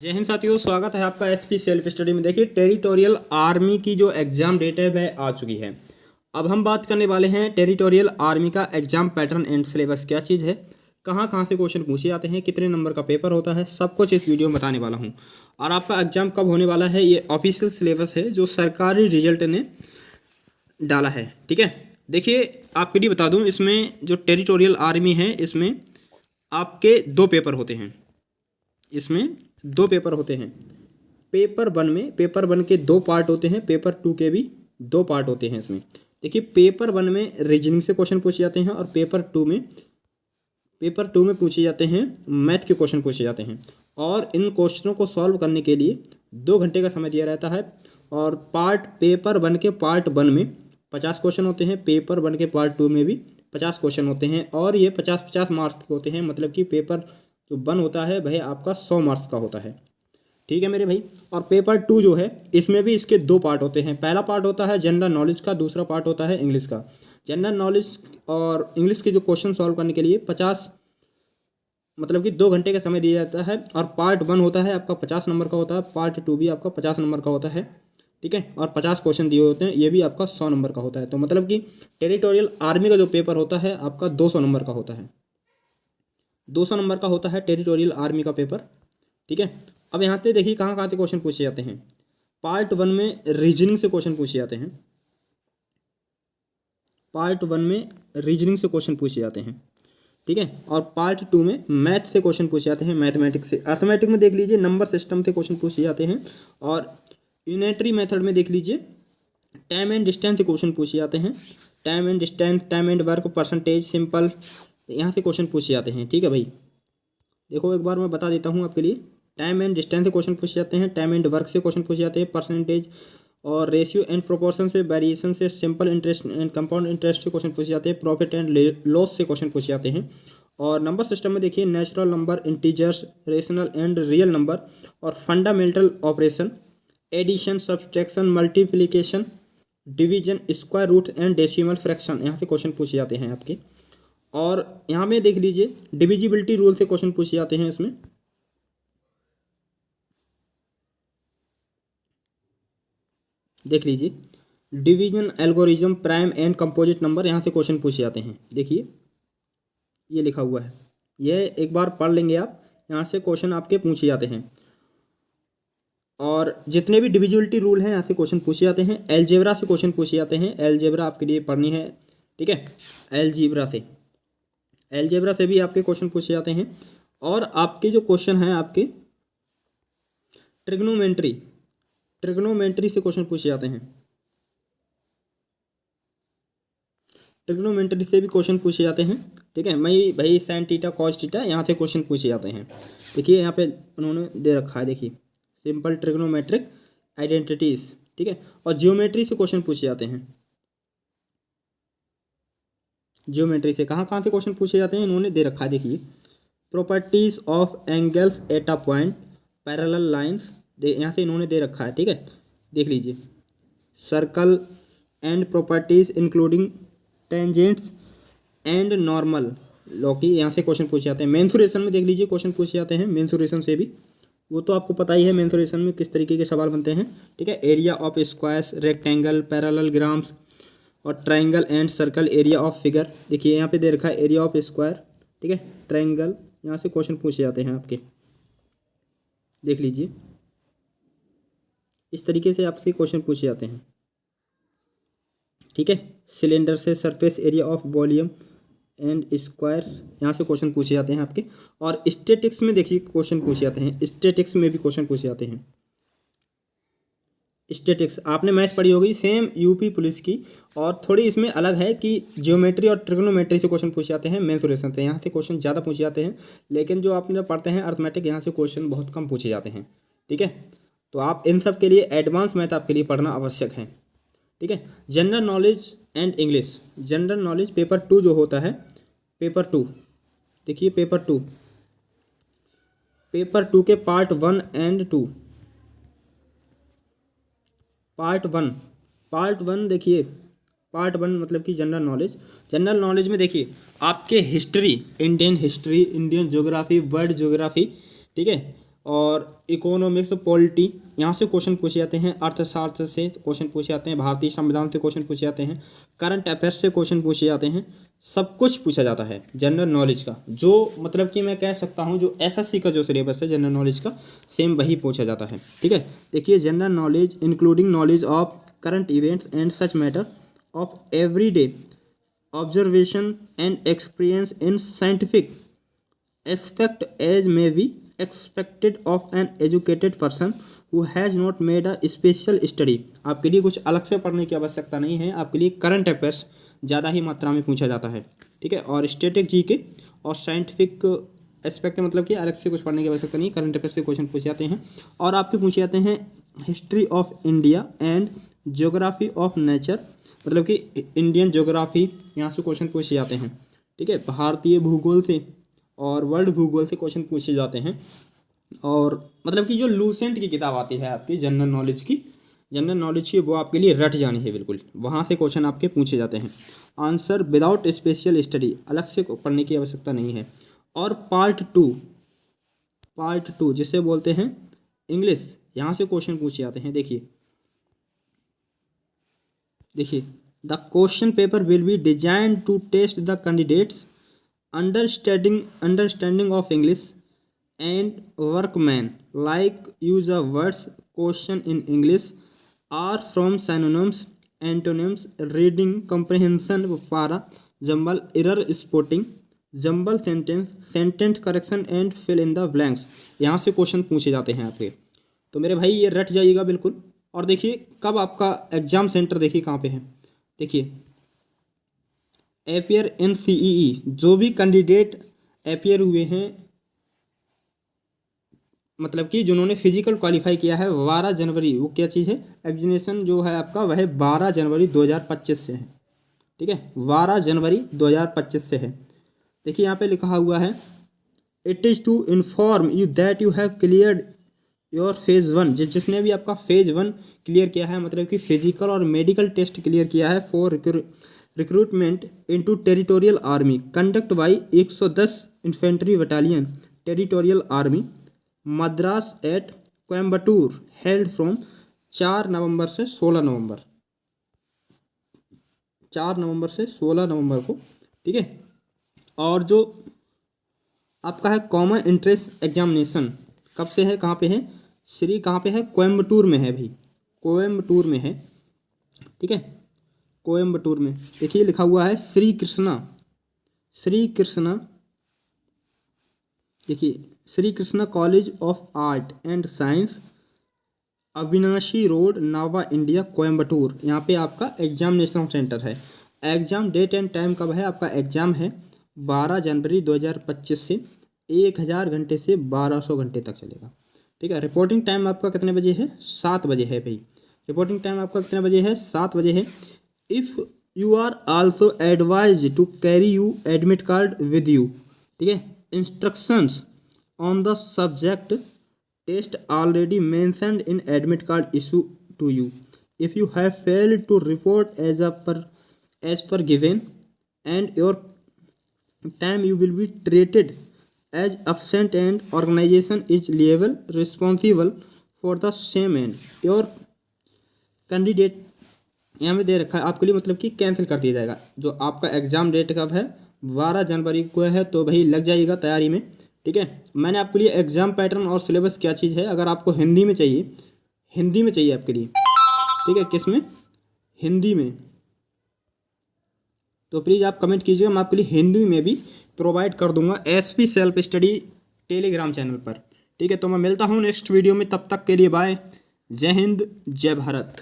जय हिंद साथियों, स्वागत है आपका एसपी सेल्फ स्टडी में। देखिए, टेरिटोरियल आर्मी की जो एग्ज़ाम डेट है वह आ चुकी है। अब हम बात करने वाले हैं टेरिटोरियल आर्मी का एग्ज़ाम पैटर्न एंड सिलेबस क्या चीज़ है, कहाँ कहाँ से क्वेश्चन पूछे जाते हैं, कितने नंबर का पेपर होता है, सब कुछ इस वीडियो में बताने वाला हूँ। और आपका एग्ज़ाम कब होने वाला है, ये ऑफिशियल सिलेबस है जो सरकारी रिजल्ट ने डाला है। ठीक है, देखिए आपके लिए बता दूँ, इसमें जो टेरिटोरियल आर्मी है इसमें आपके दो पेपर होते हैं। इसमें दो पेपर होते हैं। पेपर वन के दो पार्ट होते हैं, पेपर टू के भी दो पार्ट होते हैं। इसमें देखिए, पेपर वन में रीजनिंग से क्वेश्चन पूछे जाते हैं और पेपर टू में पूछे जाते हैं मैथ के क्वेश्चन पूछे जाते हैं। और इन क्वेश्चनों को सॉल्व करने के लिए 2 घंटे का समय दिया रहता है। और पेपर वन के पार्ट वन में 50 क्वेश्चन होते हैं, पेपर वन के पार्ट टू में भी 50 क्वेश्चन होते हैं। और ये 50-50 मार्क्स के होते हैं, मतलब कि पेपर जो वन होता है वह आपका 100 मार्क्स का होता है। ठीक है मेरे भाई। और पेपर टू जो है इसमें भी इसके दो पार्ट होते हैं। पहला पार्ट होता है जनरल नॉलेज का, दूसरा पार्ट होता है इंग्लिश का। जनरल नॉलेज और इंग्लिश के जो क्वेश्चन सॉल्व करने के लिए 50 मतलब कि 2 घंटे का समय दिया जाता है। और पार्ट वन होता है आपका 50 नंबर का होता है, पार्ट टू भी आपका 50 नंबर का होता है। ठीक है, और 50 क्वेश्चन दिए होते हैं, ये भी आपका 100 नंबर का होता है। तो मतलब कि टेरिटोरियल आर्मी का जो पेपर होता है आपका 200 नंबर का होता है। 200 नंबर का होता है टेरिटोरियल आर्मी का पेपर। ठीक है, अब यहाँ से देखिए कहाँ कहाँ से क्वेश्चन पूछे जाते हैं। पार्ट वन में रीजनिंग से क्वेश्चन पूछे जाते हैं। पार्ट वन में रीजनिंग से क्वेश्चन पूछे जाते हैं। ठीक है, और पार्ट टू में मैथ से क्वेश्चन पूछे जाते हैं, मैथमेटिक्स से। अर्थमेटिक में देख लीजिए नंबर सिस्टम से क्वेश्चन पूछे जाते हैं। और यूनिटरी मेथड में देख लीजिए टाइम एंड डिस्टेंस से क्वेश्चन पूछे जाते हैं। Time and distance, time and work, percentage, simple, यहाँ से क्वेश्चन पूछे जाते हैं। ठीक है भाई, देखो एक बार मैं बता देता हूँ आपके लिए। टाइम एंड डिस्टेंस से क्वेश्चन पूछे जाते हैं, टाइम एंड वर्क से क्वेश्चन पूछे जाते हैं, परसेंटेज और रेशियो एंड प्रोपोर्शन से, वेरिएशन से, simple interest and compound interest से क्वेश्चन पूछे जाते हैं, प्रॉफिट एंड लॉस से क्वेश्चन पूछे जाते हैं। और नंबर सिस्टम में देखिए natural number, integers, rational and real number और fundamental operation, addition, subtraction, multiplication, division, square root and decimal fraction, यहाँ से क्वेश्चन पूछे जाते हैं आपके। और यहाँ में देख लीजिए डिविजिबिलिटी रूल से क्वेश्चन पूछे जाते हैं। इसमें देख लीजिए division algorithm, prime and composite number, यहाँ से क्वेश्चन पूछे जाते हैं। देखिए ये लिखा हुआ है, ये एक बार पढ़ लेंगे आप, यहाँ से क्वेश्चन आपके पूछे जाते हैं। और जितने भी डिविजिबिलिटी रूल हैं यहाँ से क्वेश्चन पूछे जाते हैं। एलजेब्रा से क्वेश्चन पूछे जाते हैं, एलजेब्रा आपके लिए पढ़नी है। ठीक है, एलजेब्रा से भी आपके क्वेश्चन पूछे जाते हैं। और आपके जो क्वेश्चन हैं आपके ट्रिग्नोमेट्री से क्वेश्चन पूछे जाते हैं। ट्रिग्नोमेट्री से भी क्वेश्चन पूछे जाते हैं। ठीक है भाई, साइन थीटा, कॉस थीटा, यहाँ से क्वेश्चन पूछे जाते हैं। देखिए यहाँ पे उन्होंने दे रखा है, देखिए सिंपल ट्रिग्नोमेट्रिक आइडेंटिटीज। ठीक है, और जियोमेट्री से क्वेश्चन पूछे जाते हैं। जियोमेट्री से कहाँ कहाँ से क्वेश्चन पूछे जाते हैं इन्होंने दे रखा है, देखिए properties of angles at a point, parallel lines, यहाँ से इन्होंने दे रखा है। ठीक है, देख लीजिए circle and properties including tangents and normal लॉकी, यहाँ से क्वेश्चन पूछे जाते हैं। मेंसुरेशन में देख लीजिए क्वेश्चन पूछे जाते हैं, मेंसुरेशन से भी, वो तो आपको पता ही है मेंसुरेशन में किस तरीके के सवाल बनते हैं। ठीक है, area of squares, rectangle, parallelograms और triangle and circle, area of figure. देखिए यहाँ पे दे रखा है एरिया ऑफ स्क्वायर। ठीक है, ट्राइंगल, यहाँ से क्वेश्चन पूछे जाते हैं आपके। देख लीजिए इस तरीके से आपसे क्वेश्चन पूछे जाते हैं। ठीक है, सिलेंडर से surface area of volume and squares, यहाँ से क्वेश्चन पूछे जाते हैं आपके। और स्टैटिक्स में देखिए क्वेश्चन पूछे जाते हैं, स्टैटिक्स में भी क्वेश्चन पूछे जाते हैं। स्टैटिक्स आपने मैथ पढ़ी होगी, सेम यूपी पुलिस की, और थोड़ी इसमें अलग है कि जियोमेट्री और ट्रिग्नोमेट्री से क्वेश्चन पूछे जाते हैं, मेंसुरेशन से यहाँ से क्वेश्चन ज़्यादा पूछे जाते हैं। लेकिन जो आपने पढ़ते हैं अर्थमेटिक, यहाँ से क्वेश्चन बहुत कम पूछे जाते हैं। ठीक है, तो आप इन सब के लिए एडवांस मैथ आपके लिए पढ़ना आवश्यक है। ठीक है, general knowledge and English, general knowledge paper two जो होता है, पेपर टू, देखिए पेपर टू के part one and two. Part one देखिए, पार्ट वन मतलब कि जनरल नॉलेज में देखिए आपके history, Indian history, Indian geography, world geography. ठीक है, और इकोनॉमिक्स, पॉलिटी, यहाँ से क्वेश्चन पूछे जाते हैं, अर्थशास्त्र से क्वेश्चन पूछे जाते हैं, भारतीय संविधान से क्वेश्चन पूछे जाते हैं, करंट अफेयर्स से क्वेश्चन पूछे जाते हैं, सब कुछ पूछा जाता है जनरल नॉलेज का। जो मतलब कि मैं कह सकता हूँ जो एसएससी का जो सिलेबस है जनरल नॉलेज का, सेम वही पूछा जाता है। ठीक है, देखिए general knowledge including knowledge of current events and such matter of everyday observation and experience in scientific aspect as may be expected of an educated person who has not made a special study. आपके लिए कुछ अलग से पढ़ने की आवश्यकता नहीं है, आपके लिए करंट अफेयर्स ज़्यादा ही मात्रा में पूछा जाता है। ठीक है, और स्टैटिक जीके और साइंटिफिक एस्पेक्ट मतलब कि अलग से कुछ पढ़ने की आवश्यकता नहीं, करंट अफेयर्स से क्वेश्चन पूछे जाते हैं। और आपके पूछे जाते हैं history of India and geography of nature, मतलब कि इंडियन ज्योग्राफी, यहाँ से क्वेश्चन पूछे जाते हैं। ठीक है, भारतीय भूगोल से और वर्ल्ड भूगोल से क्वेश्चन पूछे जाते हैं। और मतलब कि जो लूसेंट की किताब आती है आपकी जनरल नॉलेज की वो आपके लिए रट जानी है बिल्कुल, वहाँ से क्वेश्चन आपके पूछे जाते हैं। आंसर विदाउट स्पेशल स्टडी, अलग से पढ़ने की आवश्यकता नहीं है। और पार्ट टू जिसे बोलते हैं इंग्लिश, यहाँ से क्वेश्चन पूछे जाते हैं। देखिए the question paper will be design to test the candidates understanding of English and workman, like use of words question in English are from synonyms, antonyms, reading comprehension, para jumble, error spotting, jumble sentence correction and fill in the blanks. यहाँ से question पूछे जाते हैं आपके, तो मेरे भाई ये रट जाइएगा बिल्कुल। और देखिए कब आपका एग्जाम सेंटर देखिए कहाँ पे है, देखिए एपियर इन CEE, जो भी कैंडिडेट एपियर हुए हैं मतलब कि जिन्होंने फिजिकल क्वालिफाई किया है 12 जनवरी, वो क्या चीज़ है, एग्जामिनेशन जो है आपका वह 12 जनवरी 2025 से है। ठीक है, 12 जनवरी 2025 से है। देखिए यहाँ पे लिखा हुआ है it is to inform you that you have cleared your phase 1, जिसने भी आपका फेज़ 1 क्लियर किया है, मतलब कि फिजिकल और मेडिकल टेस्ट क्लियर किया है for recruitment into territorial army conduct by 110 infantry battalion territorial army Madras at Coimbatore, held from 4 November से 16 नवंबर, 4 नवंबर से 16 नवंबर को। ठीक है, और जो आपका है कॉमन इंट्रेंस एग्जामिनेशन कब से है, कहाँ पे है, कहाँ पे है, कोयम्बटूर में है भाई, कोयम्बटूर में है। ठीक है, कोयम्बटूर में देखिए लिखा हुआ है श्री कृष्णा, देखिए Shri Krishna college of art and science, अविनाशी रोड, नावा इंडिया, कोयम्बटूर। यहाँ पे आपका एग्जामिनेशन सेंटर है। एग्ज़ाम डेट एंड टाइम कब है, आपका एग्ज़ाम है 12 जनवरी 2025 से 1000 घंटे से 1200 घंटे तक चलेगा। ठीक है, रिपोर्टिंग टाइम आपका कितने बजे है, 7 बजे है भाई, रिपोर्टिंग टाइम आपका कितने बजे है, 7 बजे है। If you are also advise to carry you admit card with you. ठीक है, instructions on the subject test already mentioned in admit card issue to you. If you have failed to report as per given and your time you will be treated as absent and organization is liable responsible for the same end. Your candidate यहाँ में दे रखा है आपके लिए, मतलब कि cancel कर दिया जाएगा। जो आपका एग्ज़ाम डेट कब है, 12 जनवरी को है, तो भाई लग जाइएगा तैयारी में। ठीक है, मैंने आपके लिए एग्ज़ाम पैटर्न और सिलेबस क्या चीज़ है, अगर आपको हिंदी में चाहिए आपके लिए, ठीक है, किस में, हिंदी में, तो प्लीज़ आप कमेंट कीजिएगा, मैं आपके लिए हिंदी में भी प्रोवाइड कर दूंगा SP self study Telegram channel पर। ठीक है, तो मैं मिलता हूँ नेक्स्ट वीडियो में, तब तक के लिए बाय, जय हिंद, जय भारत।